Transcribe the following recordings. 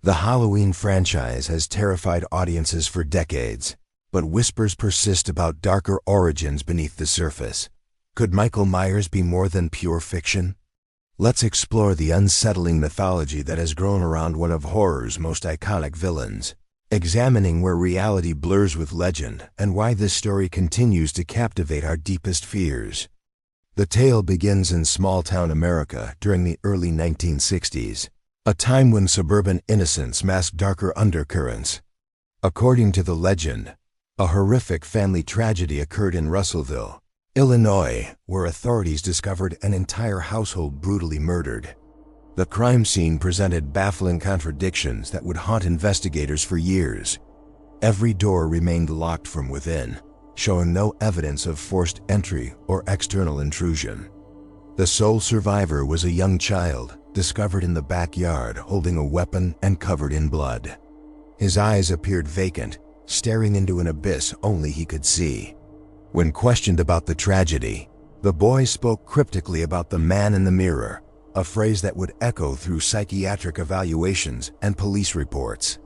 The Halloween franchise has terrified audiences for decades, but whispers persist about darker origins beneath the surface. Could Michael Myers be more than pure fiction? Let's explore the unsettling mythology that has grown around one of horror's most iconic villains, examining where reality blurs with legend and why this story continues to captivate our deepest fears. The tale begins in small-town America during the early 1960s, a time when suburban innocence masked darker undercurrents. According to the legend, a horrific family tragedy occurred in Russellville, Illinois, where authorities discovered an entire household brutally murdered. The crime scene presented baffling contradictions that would haunt investigators for years. Every door remained locked from within, showing no evidence of forced entry or external intrusion. The sole survivor was a young child, discovered in the backyard holding a weapon and covered in blood. His eyes appeared vacant, staring into an abyss only he could see. When questioned about the tragedy, the boy spoke cryptically about the man in the mirror, a phrase that would echo through psychiatric evaluations and police reports.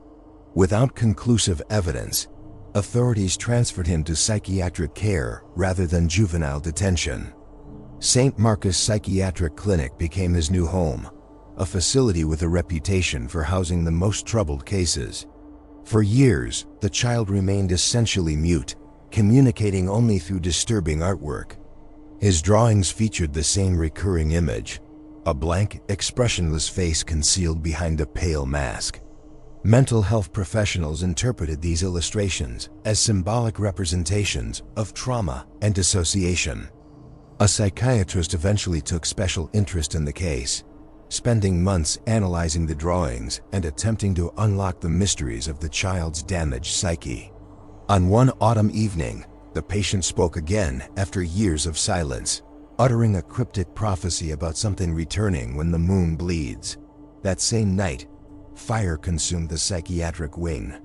Without conclusive evidence, authorities transferred him to psychiatric care rather than juvenile detention. St. Marcus Psychiatric Clinic became his new home, a facility with a reputation for housing the most troubled cases. For years, the child remained essentially mute, communicating only through disturbing artwork. His drawings featured the same recurring image, a blank, expressionless face concealed behind a pale mask. Mental health professionals interpreted these illustrations as symbolic representations of trauma and dissociation. A psychiatrist eventually took special interest in the case, spending months analyzing the drawings and attempting to unlock the mysteries of the child's damaged psyche. On one autumn evening, the patient spoke again after years of silence, uttering a cryptic prophecy about something returning when the moon bleeds. That same night, fire consumed the psychiatric wing.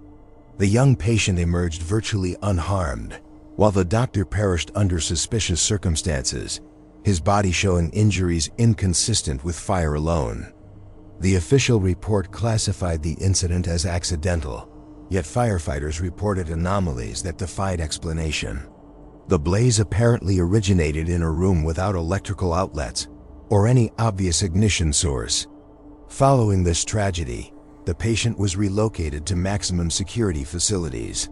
The young patient emerged virtually unharmed, while the doctor perished under suspicious circumstances, his body showing injuries inconsistent with fire alone. The official report classified the incident as accidental, yet firefighters reported anomalies that defied explanation. The blaze apparently originated in a room without electrical outlets or any obvious ignition source. Following this tragedy, the patient was relocated to maximum security facilities.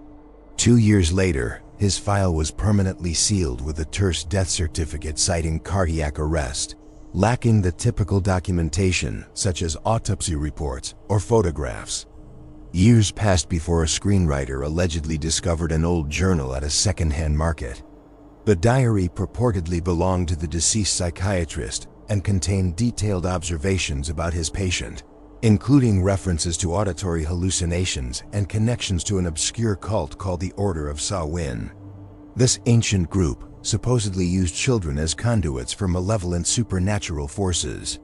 2 years later, his file was permanently sealed with a terse death certificate citing cardiac arrest, lacking the typical documentation such as autopsy reports or photographs. Years passed before a screenwriter allegedly discovered an old journal at a second-hand market. The diary purportedly belonged to the deceased psychiatrist and contained detailed observations about his patient, including references to auditory hallucinations and connections to an obscure cult called the Order of Samhain. This ancient group supposedly used children as conduits for malevolent supernatural forces.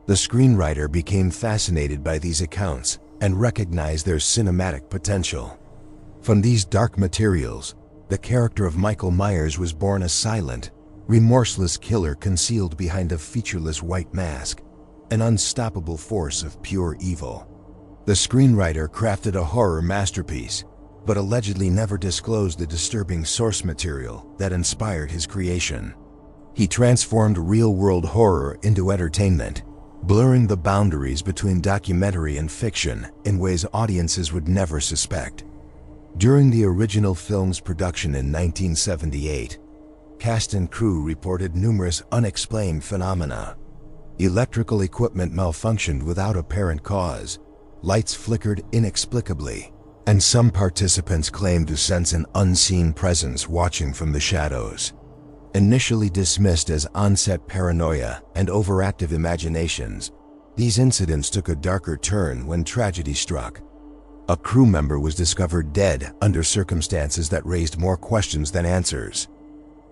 The screenwriter became fascinated by these accounts and recognized their cinematic potential. From these dark materials, the character of Michael Myers was born a silent, remorseless killer concealed behind a featureless white mask, an unstoppable force of pure evil. The screenwriter crafted a horror masterpiece, but allegedly never disclosed the disturbing source material that inspired his creation. He transformed real-world horror into entertainment, blurring the boundaries between documentary and fiction in ways audiences would never suspect. During the original film's production in 1978, cast and crew reported numerous unexplained phenomena. Electrical equipment malfunctioned without apparent cause, lights flickered inexplicably, and some participants claimed to sense an unseen presence watching from the shadows. Initially dismissed as onset paranoia and overactive imaginations, these incidents took a darker turn when tragedy struck. A crew member was discovered dead under circumstances that raised more questions than answers.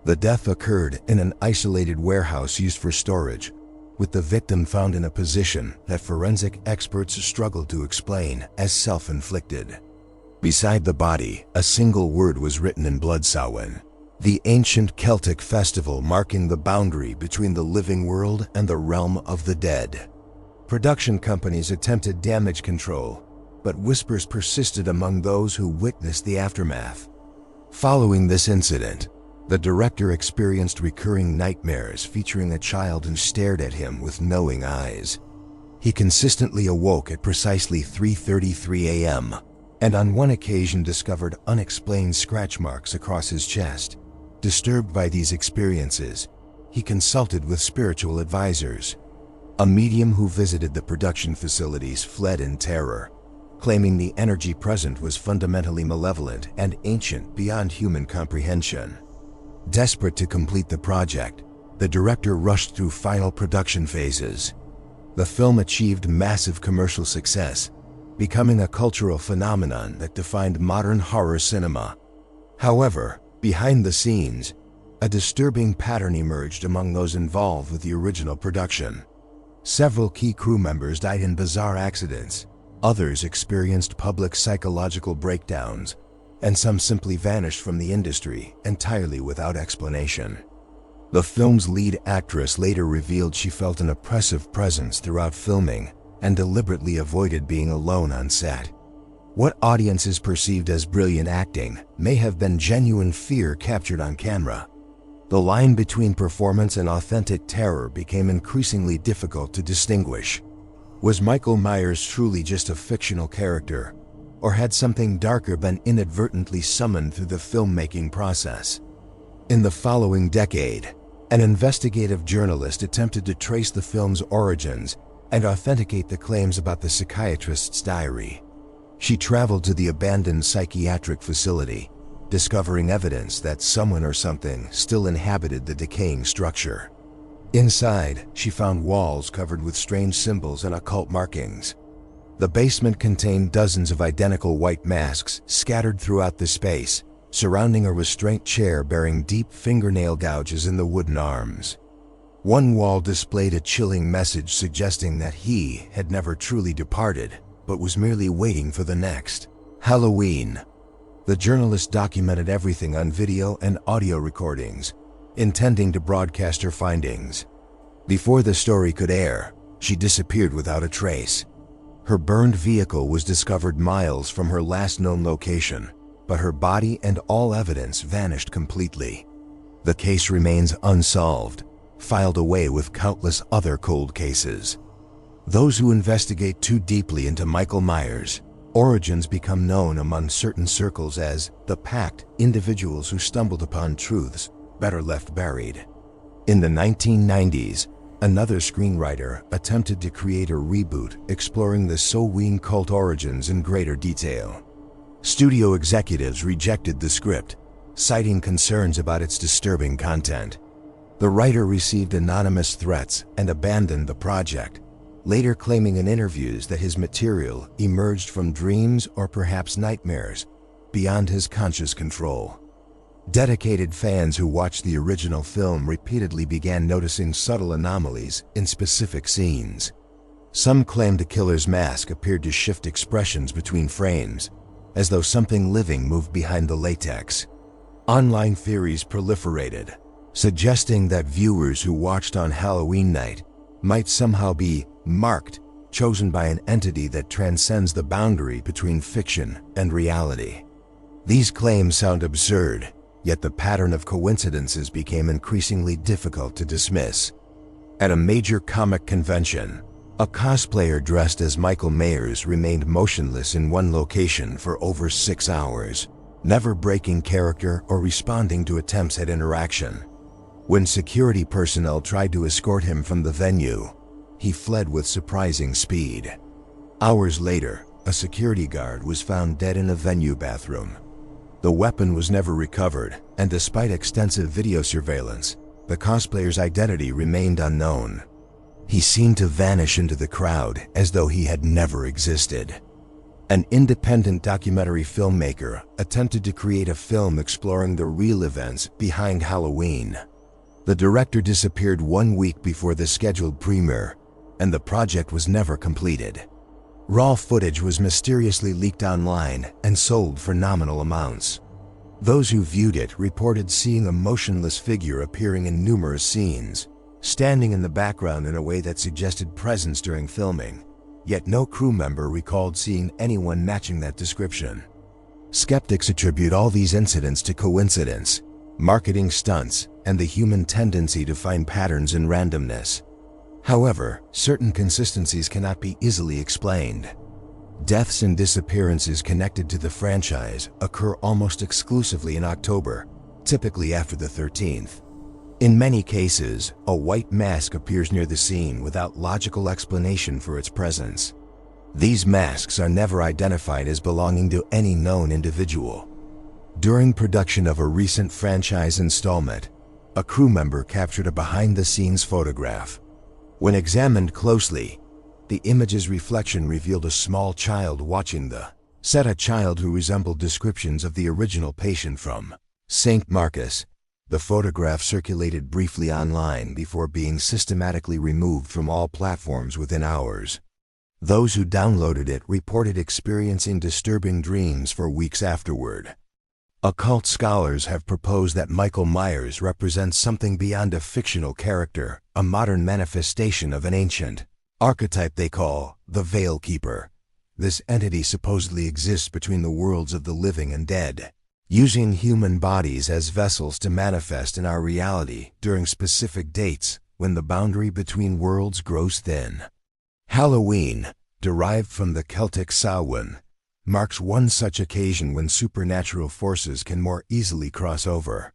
The death occurred in an isolated warehouse used for storage, with the victim found in a position that forensic experts struggled to explain as self-inflicted. Beside the body, a single word was written in blood: Samhain, the ancient Celtic festival marking the boundary between the living world and the realm of the dead. Production companies attempted damage control, but whispers persisted among those who witnessed the aftermath. Following this incident, the director experienced recurring nightmares featuring a child who stared at him with knowing eyes. He consistently awoke at precisely 3:33 a.m., and on one occasion discovered unexplained scratch marks across his chest. Disturbed by these experiences, he consulted with spiritual advisors. A medium who visited the production facilities fled in terror, claiming the energy present was fundamentally malevolent and ancient beyond human comprehension. Desperate to complete the project, the director rushed through final production phases. The film achieved massive commercial success, becoming a cultural phenomenon that defined modern horror cinema. However, behind the scenes, a disturbing pattern emerged among those involved with the original production. Several key crew members died in bizarre accidents, others experienced public psychological breakdowns, and some simply vanished from the industry entirely without explanation. The film's lead actress later revealed she felt an oppressive presence throughout filming and deliberately avoided being alone on set. What audiences perceived as brilliant acting may have been genuine fear captured on camera. The line between performance and authentic terror became increasingly difficult to distinguish. Was Michael Myers truly just a fictional character, or had something darker been inadvertently summoned through the filmmaking process? In the following decade, an investigative journalist attempted to trace the film's origins and authenticate the claims about the psychiatrist's diary. She traveled to the abandoned psychiatric facility, discovering evidence that someone or something still inhabited the decaying structure. Inside, she found walls covered with strange symbols and occult markings. The basement contained dozens of identical white masks scattered throughout the space, surrounding a restraint chair bearing deep fingernail gouges in the wooden arms. One wall displayed a chilling message suggesting that he had never truly departed, but was merely waiting for the next Halloween. The journalist documented everything on video and audio recordings, intending to broadcast her findings. Before the story could air, she disappeared without a trace. Her burned vehicle was discovered miles from her last known location, but her body and all evidence vanished completely. The case remains unsolved, filed away with countless other cold cases. Those who investigate too deeply into Michael Myers' origins become known among certain circles as the packed individuals who stumbled upon truths better left buried. In the 1990s, another screenwriter attempted to create a reboot exploring the Halloween cult origins in greater detail. Studio executives rejected the script, citing concerns about its disturbing content. The writer received anonymous threats and abandoned the project, later claiming in interviews that his material emerged from dreams or perhaps nightmares beyond his conscious control. Dedicated fans who watched the original film repeatedly began noticing subtle anomalies in specific scenes. Some claimed the killer's mask appeared to shift expressions between frames, as though something living moved behind the latex. Online theories proliferated, suggesting that viewers who watched on Halloween night might somehow be marked, chosen by an entity that transcends the boundary between fiction and reality. These claims sound absurd, yet the pattern of coincidences became increasingly difficult to dismiss. At a major comic convention, a cosplayer dressed as Michael Myers remained motionless in one location for over 6 hours, never breaking character or responding to attempts at interaction. When security personnel tried to escort him from the venue, he fled with surprising speed. Hours later, a security guard was found dead in a venue bathroom. The weapon was never recovered, and despite extensive video surveillance, the cosplayer's identity remained unknown. He seemed to vanish into the crowd as though he had never existed. An independent documentary filmmaker attempted to create a film exploring the real events behind Halloween. The director disappeared 1 week before the scheduled premiere, and the project was never completed. Raw footage was mysteriously leaked online and sold for nominal amounts. Those who viewed it reported seeing a motionless figure appearing in numerous scenes, standing in the background in a way that suggested presence during filming. yet no crew member recalled seeing anyone matching that description. Skeptics attribute all these incidents to coincidence, marketing stunts, and the human tendency to find patterns in randomness. However, certain consistencies cannot be easily explained. Deaths and disappearances connected to the franchise occur almost exclusively in October, typically after the 13th. In many cases, a white mask appears near the scene without logical explanation for its presence. These masks are never identified as belonging to any known individual. During production of a recent franchise installment, a crew member captured a behind-the-scenes photograph. When examined closely, the image's reflection revealed a small child watching the set, a child who resembled descriptions of the original patient from St. Marcus. The photograph circulated briefly online before being systematically removed from all platforms within hours. Those who downloaded it reported experiencing disturbing dreams for weeks afterward. Occult scholars have proposed that Michael Myers represents something beyond a fictional character, a modern manifestation of an ancient archetype they call the Veil Keeper. This entity supposedly exists between the worlds of the living and dead, using human bodies as vessels to manifest in our reality during specific dates when the boundary between worlds grows thin. Halloween, derived from the Celtic Samhain, marks one such occasion when supernatural forces can more easily cross over.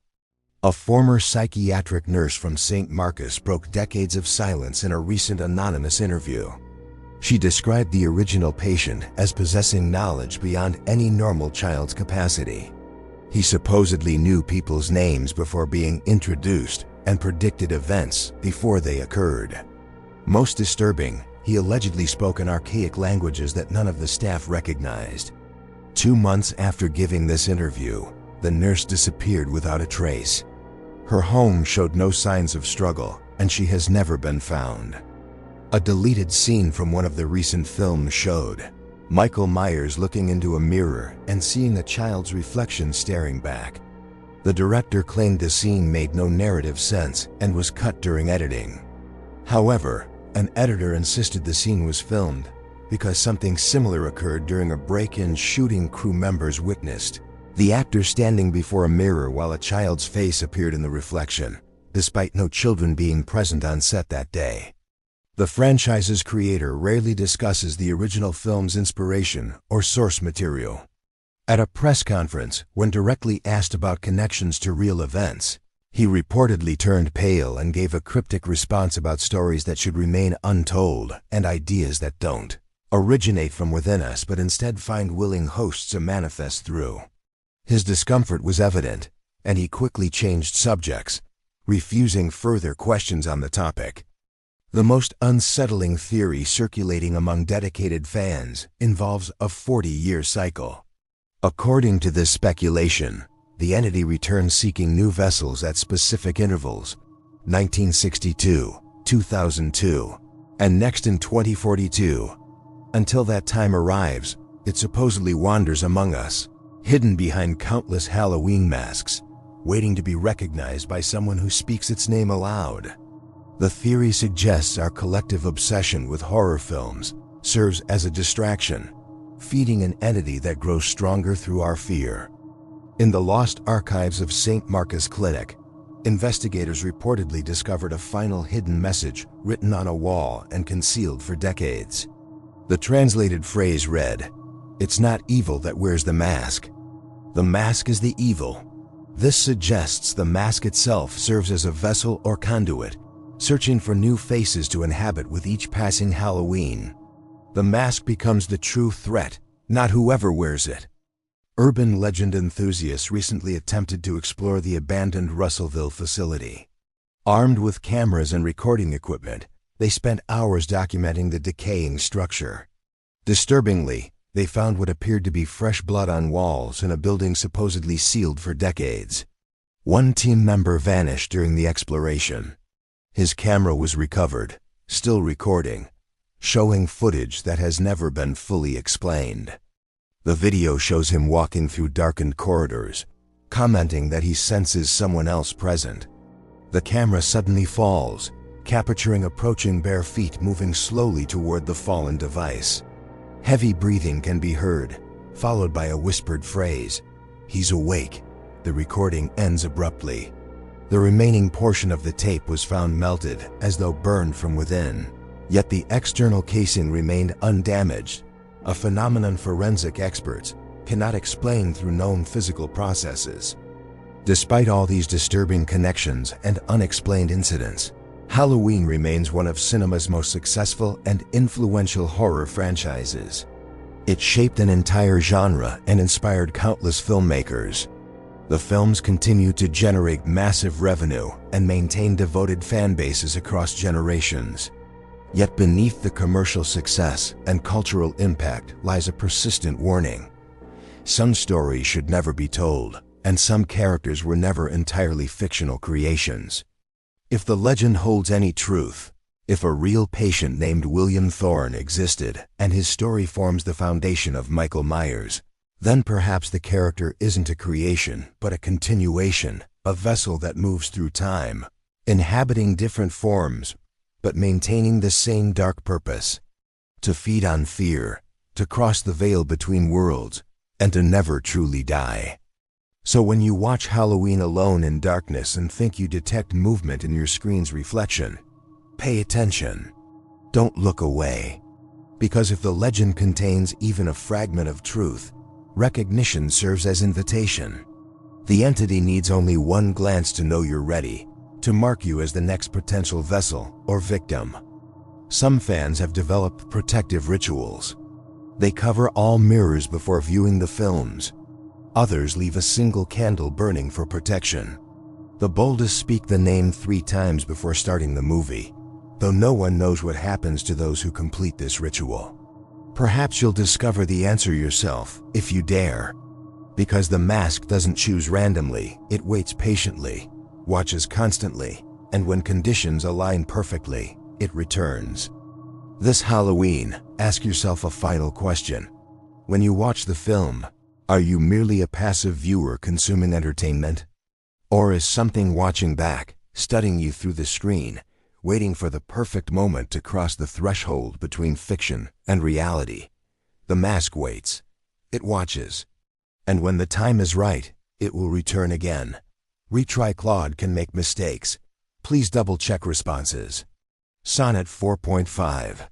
A former psychiatric nurse from St. Marcus broke decades of silence in a recent anonymous interview. She described the original patient as possessing knowledge beyond any normal child's capacity. He supposedly knew people's names before being introduced and predicted events before they occurred. Most disturbing, he allegedly spoke in archaic languages that none of the staff recognized. 2 months after giving this interview, the nurse disappeared without a trace. Her home showed no signs of struggle, and she has never been found. A deleted scene from one of the recent films showed Michael Myers looking into a mirror and seeing a child's reflection staring back. The director claimed the scene made no narrative sense and was cut during editing. However, an editor insisted the scene was filmed because something similar occurred during a break-in shooting crew members witnessed the actor standing before a mirror while a child's face appeared in the reflection, despite no children being present on set that day. The franchise's creator rarely discusses the original film's inspiration or source material. At a press conference, when directly asked about connections to real events, he reportedly turned pale and gave a cryptic response about stories that should remain untold and ideas that don't originate from within us but instead find willing hosts to manifest through. His discomfort was evident, and he quickly changed subjects, refusing further questions on the topic. The most unsettling theory circulating among dedicated fans involves a 40-year cycle. According to this speculation, the entity returns seeking new vessels at specific intervals, 1962, 2002, and next in 2042. Until that time arrives, it supposedly wanders among us, hidden behind countless Halloween masks, waiting to be recognized by someone who speaks its name aloud. The theory suggests our collective obsession with horror films serves as a distraction, feeding an entity that grows stronger through our fear. In the lost archives of St. Marcus Clinic, investigators reportedly discovered a final hidden message written on a wall and concealed for decades. The translated phrase read, "It's not evil that wears the mask. The mask is the evil." This suggests the mask itself serves as a vessel or conduit, searching for new faces to inhabit with each passing Halloween. The mask becomes the true threat, not whoever wears it. Urban legend enthusiasts recently attempted to explore the abandoned Russellville facility. Armed with cameras and recording equipment, they spent hours documenting the decaying structure. Disturbingly, they found what appeared to be fresh blood on walls in a building supposedly sealed for decades. One team member vanished during the exploration. His camera was recovered, still recording, showing footage that has never been fully explained. The video shows him walking through darkened corridors, commenting that he senses someone else present. The camera suddenly falls, capturing approaching bare feet moving slowly toward the fallen device. Heavy breathing can be heard, followed by a whispered phrase, "He's awake." The recording ends abruptly. The remaining portion of the tape was found melted, as though burned from within. Yet the external casing remained undamaged, a phenomenon forensic experts cannot explain through known physical processes. Despite all these disturbing connections and unexplained incidents, Halloween remains one of cinema's most successful and influential horror franchises. It shaped an entire genre and inspired countless filmmakers. The films continue to generate massive revenue and maintain devoted fan bases across generations. Yet beneath the commercial success and cultural impact lies a persistent warning. Some stories should never be told, and some characters were never entirely fictional creations. If the legend holds any truth, if a real patient named William Thorne existed and his story forms the foundation of Michael Myers, then perhaps the character isn't a creation but a continuation, a vessel that moves through time, inhabiting different forms, but maintaining the same dark purpose: to feed on fear, to cross the veil between worlds, and to never truly die. So when you watch Halloween alone in darkness and think you detect movement in your screen's reflection, pay attention. Don't look away. Because if the legend contains even a fragment of truth, recognition serves as invitation. The entity needs only one glance to know you're ready, to mark you as the next potential vessel or victim. Some fans have developed protective rituals. They cover all mirrors before viewing the films. Others leave a single candle burning for protection. The boldest speak the name 3 times before starting the movie, though no one knows what happens to those who complete this ritual. Perhaps you'll discover the answer yourself, if you dare. Because the mask doesn't choose randomly, it waits patiently, watches constantly, and when conditions align perfectly, it returns. This Halloween, ask yourself a final question. When you watch the film, are you merely a passive viewer consuming entertainment? Or is something watching back, studying you through the screen, waiting for the perfect moment to cross the threshold between fiction and reality? The mask waits. It watches. And when the time is right, it will return again. Retry Claude can make mistakes. Please double-check responses. Sonnet 4.5